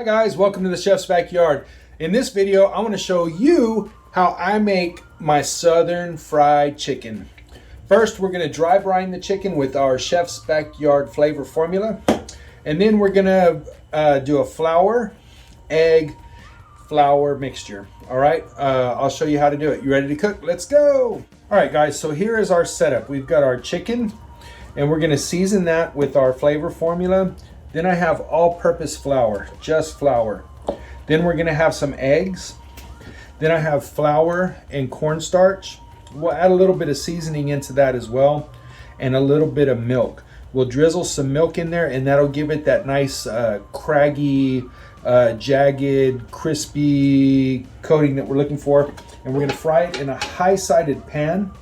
Hi guys, welcome to the Chef's Backyard. In this video, I want to show you how I make my southern fried chicken. First, we're going to dry brine the chicken with our Chef's Backyard flavor formula. And then we're going to do a flour, egg, flour mixture. All right, I'll show you how to do it. You ready to cook? Let's go. All right guys, so here is our setup. We've got our chicken and we're going to season that with our flavor formula. Then I have all-purpose flour, just flour. Then we're gonna have some eggs. Then I have flour and cornstarch. We'll add a little bit of seasoning into that as well, and a little bit of milk. We'll drizzle some milk in there, and that'll give it that nice craggy, jagged, crispy coating that we're looking for. And we're gonna fry it in a high-sided pan.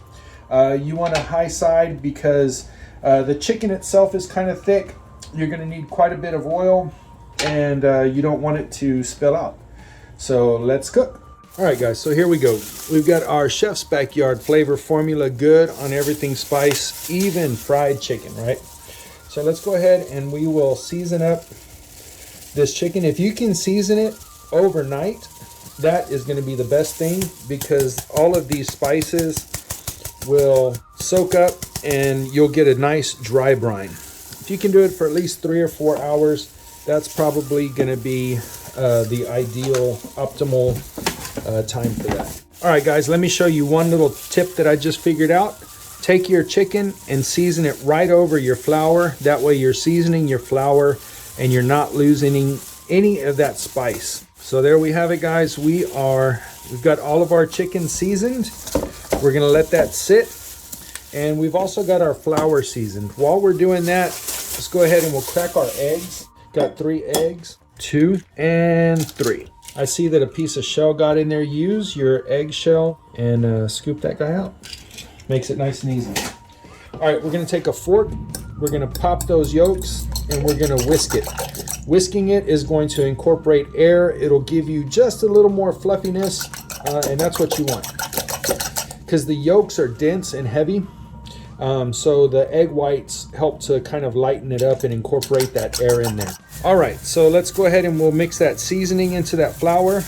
You want a high side because the chicken itself is kind of thick. You're going to need quite a bit of oil, and you don't want it to spill out. So let's cook. All right guys, so here we go. We've got our Chef's Backyard flavor formula, good on everything, spice, even fried chicken, right? So let's go ahead and we will season up this chicken. If you can season it overnight, that is going to be the best thing, because all of these spices will soak up and you'll get a nice dry brine. If you can do it for at least 3 or 4 hours, that's probably going to be the ideal, optimal time for that. All right, guys, let me show you one little tip that I just figured out. Take your chicken and season it right over your flour. That way you're seasoning your flour and you're not losing any of that spice. So there we have it, guys. We've got all of our chicken seasoned. We're going to let that sit. And we've also got our flour seasoned. While we're doing that, let's go ahead and we'll crack our eggs. Got 3 eggs, 2 and 3. I see that a piece of shell got in there. Use your egg shell and scoop that guy out. Makes it nice and easy. All right, we're gonna take a fork. We're gonna pop those yolks and we're gonna whisk it. Whisking it is going to incorporate air. It'll give you just a little more fluffiness, and that's what you want. Because the yolks are dense and heavy. So the egg whites help to kind of lighten it up and incorporate that air in there. All right, so let's go ahead and we'll mix that seasoning into that flour.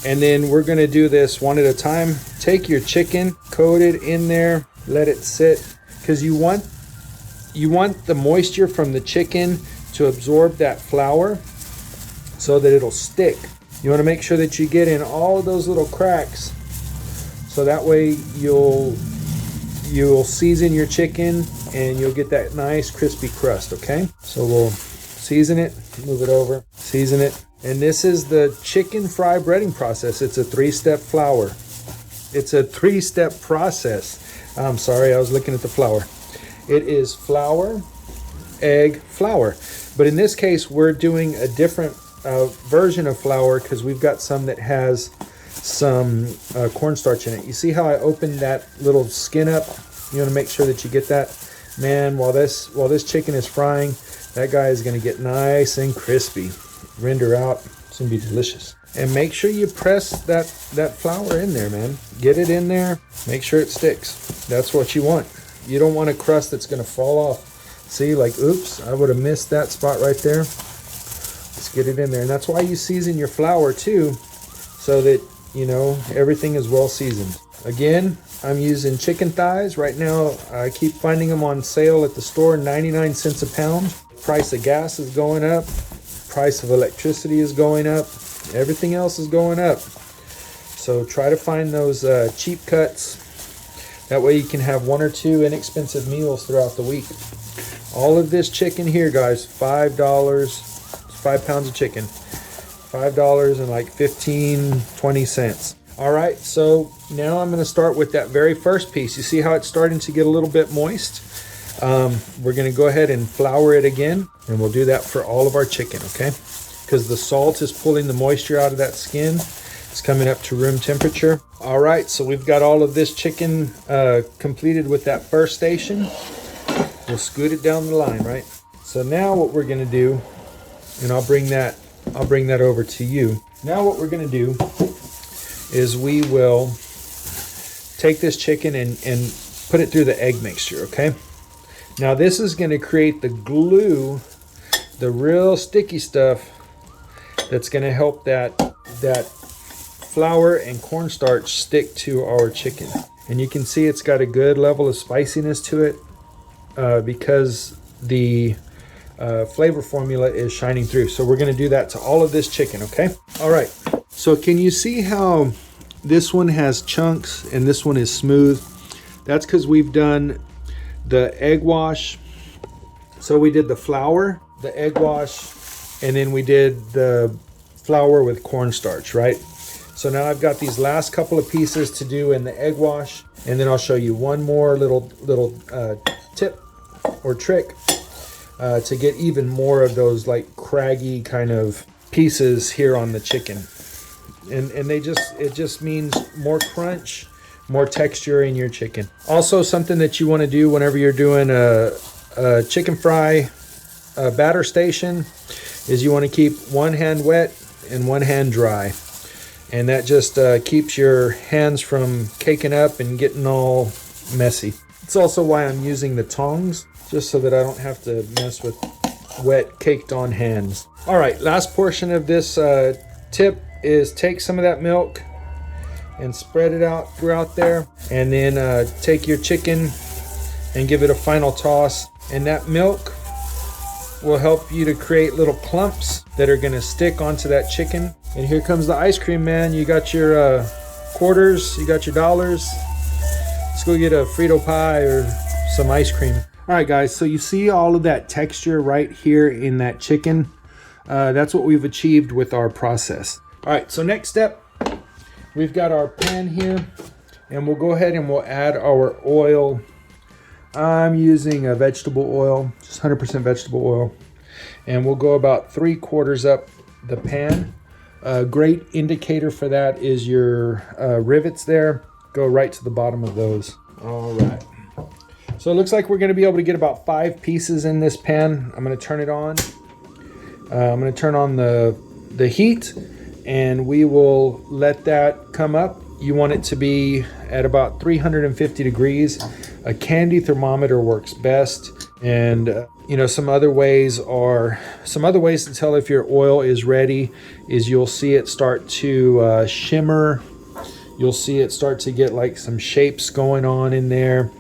And then we're gonna do this one at a time. Take your chicken, coat it in there, let it sit. Because you want the moisture from the chicken to absorb that flour so that it'll stick. You wanna make sure that you get in all of those little cracks, so that way you'll season your chicken and you'll get that nice crispy crust, okay? So we'll season it, move it over, season it. And this is the chicken fry breading process. It's a 3-step flour. It's a 3-step process. I'm sorry, I was looking at the flour. It is flour, egg, flour. But in this case, we're doing a different version of flour because we've got some that has some cornstarch in it. You see how I opened that little skin up? You want to make sure that you get that. Man, while this chicken is frying, that guy is going to get nice and crispy. Render out. It's going to be delicious. And make sure you press that flour in there, man. Get it in there. Make sure it sticks. That's what you want. You don't want a crust that's going to fall off. See, like, oops, I would have missed that spot right there. Let's get it in there. And that's why you season your flour too, so that you know everything is well seasoned. Again, I'm using chicken thighs right now. I keep finding them on sale at the store, 99 cents a pound. Price of gas is going up. Price of electricity is going up. Everything else is going up. So try to find those cheap cuts. That way you can have 1 or 2 inexpensive meals throughout the week. All of this chicken here, guys, $5. 5 pounds of chicken. $5 and like 15-20 cents. All right, so now I'm going to start with that very first piece. You see how it's starting to get a little bit moist? We're going to go ahead and flour it again, and we'll do that for all of our chicken, okay? Because the salt is pulling the moisture out of that skin. It's coming up to room temperature. All right, so we've got all of this chicken completed with that first station. We'll scoot it down the line, right? So now what we're going to do, and I'll bring that over to you. Now what we're going to do is we will take this chicken and put it through the egg mixture, okay? Now this is going to create the glue, the real sticky stuff that's going to help that flour and cornstarch stick to our chicken. And you can see it's got a good level of spiciness to it because the flavor formula is shining through. So we're going to do that to all of this chicken, okay? All right. So can you see how this one has chunks and this one is smooth? That's because we've done the egg wash. So we did the flour, the egg wash, and then we did the flour with cornstarch, right? So now I've got these last couple of pieces to do in the egg wash, and then I'll show you one more little tip or trick to get even more of those like craggy kind of pieces here on the chicken. And it just means more crunch, more texture in your chicken. Also, something that you want to do whenever you're doing a chicken fry batter station is you want to keep one hand wet and one hand dry. And that just keeps your hands from caking up and getting all messy. It's also why I'm using the tongs, just so that I don't have to mess with wet, caked on hands. All right, last portion of this tip is take some of that milk and spread it out throughout there. And then take your chicken and give it a final toss. And that milk will help you to create little clumps that are gonna stick onto that chicken. And here comes the ice cream man. You got your quarters, you got your dollars. Let's go get a Frito pie or some ice cream. All right, guys, so you see all of that texture right here in that chicken. That's what we've achieved with our process. All right, so next step, we've got our pan here, and we'll go ahead and we'll add our oil. I'm using a vegetable oil, just 100% vegetable oil. And we'll go about 3/4 up the pan. A great indicator for that is your rivets there. Go right to the bottom of those. All right. So it looks like we're gonna be able to get about 5 pieces in this pan. I'm gonna turn it on. I'm gonna turn on the heat, and we will let that come up. You want it to be at about 350 degrees. A candy thermometer works best. And you know, some other ways to tell if your oil is ready is you'll see it start to shimmer. You'll see it start to get like some shapes going on in there.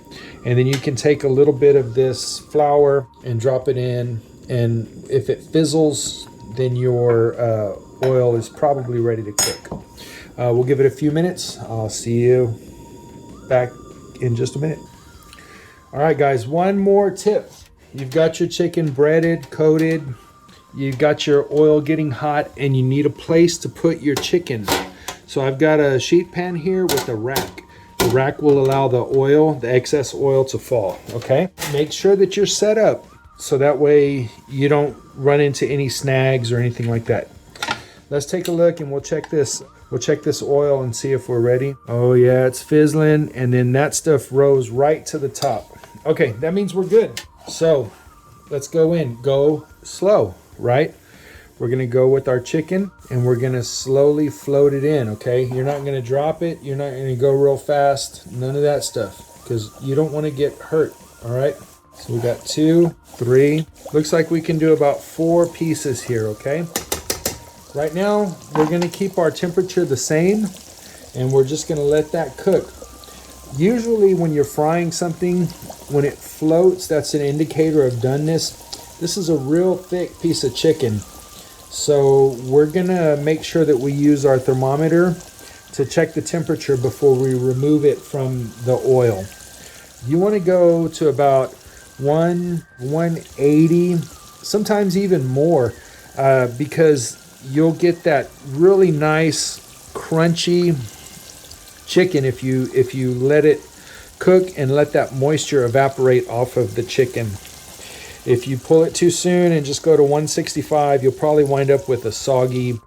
And then you can take a little bit of this flour and drop it in. And if it fizzles, then your oil is probably ready to cook. We'll give it a few minutes. I'll see you back in just a minute. All right, guys, one more tip. You've got your chicken breaded, coated. You've got your oil getting hot, and you need a place to put your chicken. So I've got a sheet pan here with a rack. The rack will allow the excess oil to fall, okay? Make sure that you're set up so that way you don't run into any snags or anything like that. Let's take a look and we'll check this. We'll check this oil and see if we're ready. Oh yeah, it's fizzling, and then that stuff rose right to the top. Okay, that means we're good. So let's go in. Go slow, right? We're gonna go with our chicken and we're gonna slowly float it in, okay? You're not gonna drop it. You're not gonna go real fast. None of that stuff, because you don't wanna get hurt, all right? So we got 2, 3. Looks like we can do about 4 pieces here, okay? Right now, we're gonna keep our temperature the same, and we're just gonna let that cook. Usually when you're frying something, when it floats, that's an indicator of doneness. This is a real thick piece of chicken. So we're gonna make sure that we use our thermometer to check the temperature before we remove it from the oil. You wanna go to about 180, sometimes even more, because you'll get that really nice crunchy chicken if you let it cook and let that moisture evaporate off of the chicken. If you pull it too soon and just go to 165, you'll probably wind up with a soggy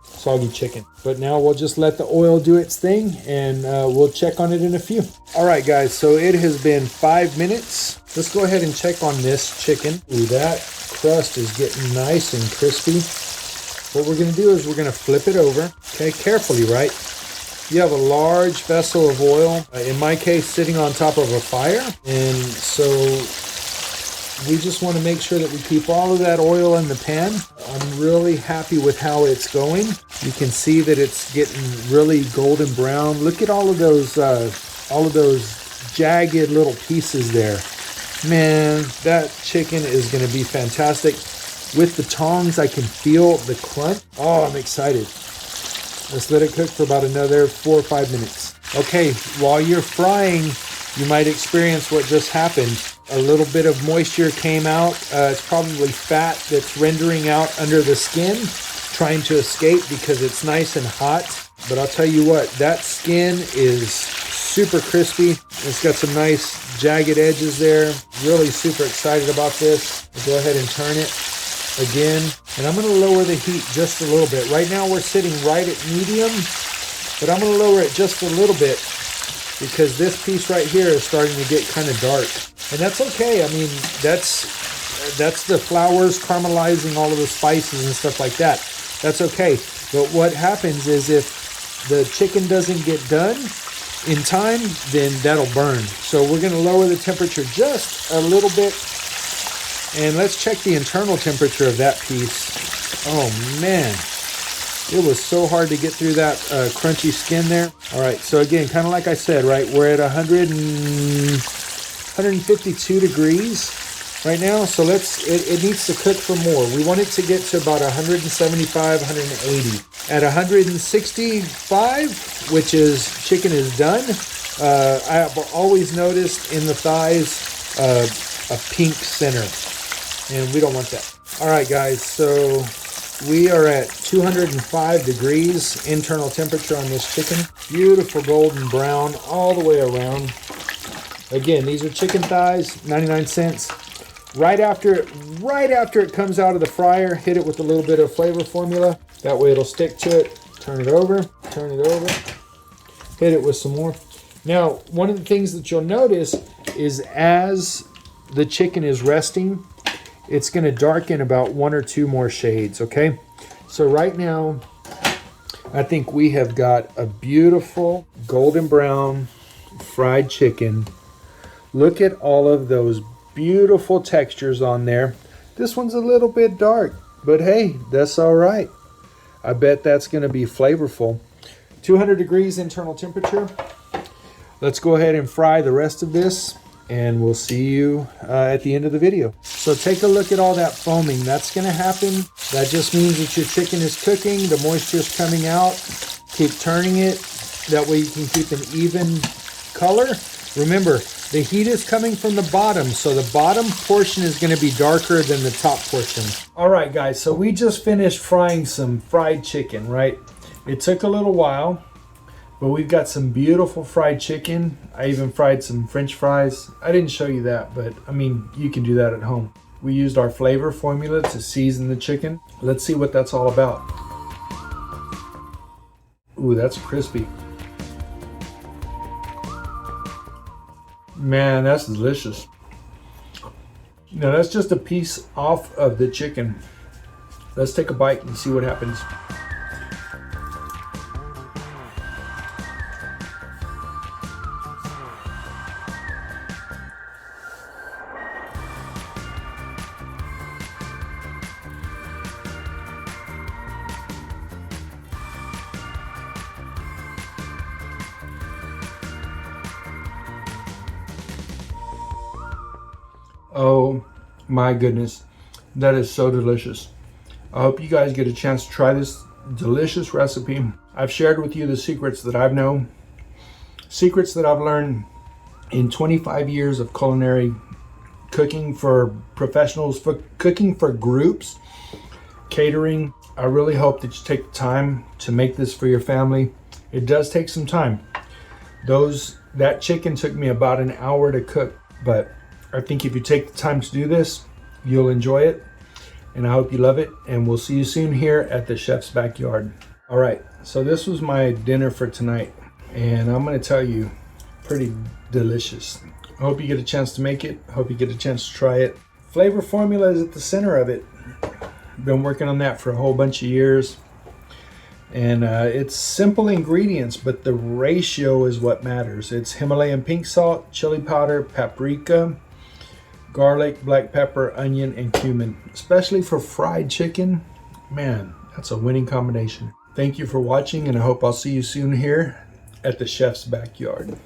chicken. But now we'll just let the oil do its thing, and we'll check on it in a few. All right, guys, so it has been 5 minutes. Let's go ahead and check on this chicken. Ooh, that crust is getting nice and crispy. What we're gonna do is we're gonna flip it over, okay, carefully, right? You have a large vessel of oil, in my case, sitting on top of a fire. And so We just want to make sure that we keep all of that oil in the pan. I'm really happy with how it's going. You can see that it's getting really golden brown. Look at all of those jagged little pieces there. Man, that chicken is going to be fantastic. With the tongs, I can feel the crunch. Oh, I'm excited. Let's let it cook for about another 4 or 5 minutes. Okay, while you're frying, you might experience what just happened. A little bit of moisture came out. It's probably fat that's rendering out under the skin, trying to escape because it's nice and hot. But I'll tell you what, that skin is super crispy. It's got some nice jagged edges there. Really super excited about this. I'll go ahead and turn it again. And I'm going to lower the heat just a little bit. Right now we're sitting right at medium, but I'm going to lower it just a little bit because this piece right here is starting to get kind of dark. And that's okay. I mean, that's the flours caramelizing all of the spices and stuff like that. That's okay. But what happens is if the chicken doesn't get done in time, then that'll burn. So we're going to lower the temperature just a little bit. And let's check the internal temperature of that piece. Oh man, it was so hard to get through that crunchy skin there. All right, so again, kind of like I said, right, we're at 152 degrees right now. So it needs to cook for more. We want it to get to about 175, 180. At 165, which is chicken is done, I've always noticed in the thighs a pink center. And we don't want that. All right, guys, so we are at 205 degrees internal temperature on this chicken. Beautiful golden brown all the way around. Again, these are chicken thighs, 99 cents. Right after it comes out of the fryer, hit it with a little bit of flavor formula. That way it'll stick to it. Turn it over, hit it with some more. Now, one of the things that you'll notice is as the chicken is resting, it's going to darken about 1 or 2 more shades, okay? So right now, I think we have got a beautiful golden brown fried chicken. Look at all of those beautiful textures on there. This one's a little bit dark, but hey, that's all right. I bet that's going to be flavorful. 200 degrees internal temperature. Let's go ahead and fry the rest of this, and we'll see you at the end of the video. So take a look at all that foaming. That's going to happen. That just means that your chicken is cooking. The moisture is coming out. Keep turning it. That way you can keep an even color. Remember, the heat is coming from the bottom, so the bottom portion is going to be darker than the top portion. All right, guys, so we just finished frying some fried chicken, right? It took a little while, but we've got some beautiful fried chicken. I even fried some French fries. I didn't show you that, but I mean, you can do that at home. We used our flavor formula to season the chicken. Let's see what that's all about. Ooh, that's crispy. Man, that's delicious. Now that's just a piece off of the chicken. Let's take a bite and see what happens. Oh my goodness, that is so delicious. I hope you guys get a chance to try this delicious recipe. I've shared with you the secrets that I've known, secrets that I've learned in 25 years of culinary cooking for professionals, for cooking for groups, catering. I really hope that you take the time to make this for your family. It does take some time. That chicken took me about an hour to cook, but I think if you take the time to do this, you'll enjoy it, and I hope you love it, and we'll see you soon here at the chef's backyard. All right, so this was my dinner for tonight, and I'm gonna tell you, pretty delicious. I hope you get a chance to make it. I hope you get a chance to try it. Flavor formula is at the center of it. Been working on that for a whole bunch of years, and it's simple ingredients, but the ratio is what matters. It's Himalayan pink salt, chili powder, paprika, garlic, black pepper, onion, and cumin. Especially for fried chicken, man, that's a winning combination. Thank you for watching, and I hope I'll see you soon here at the chef's backyard.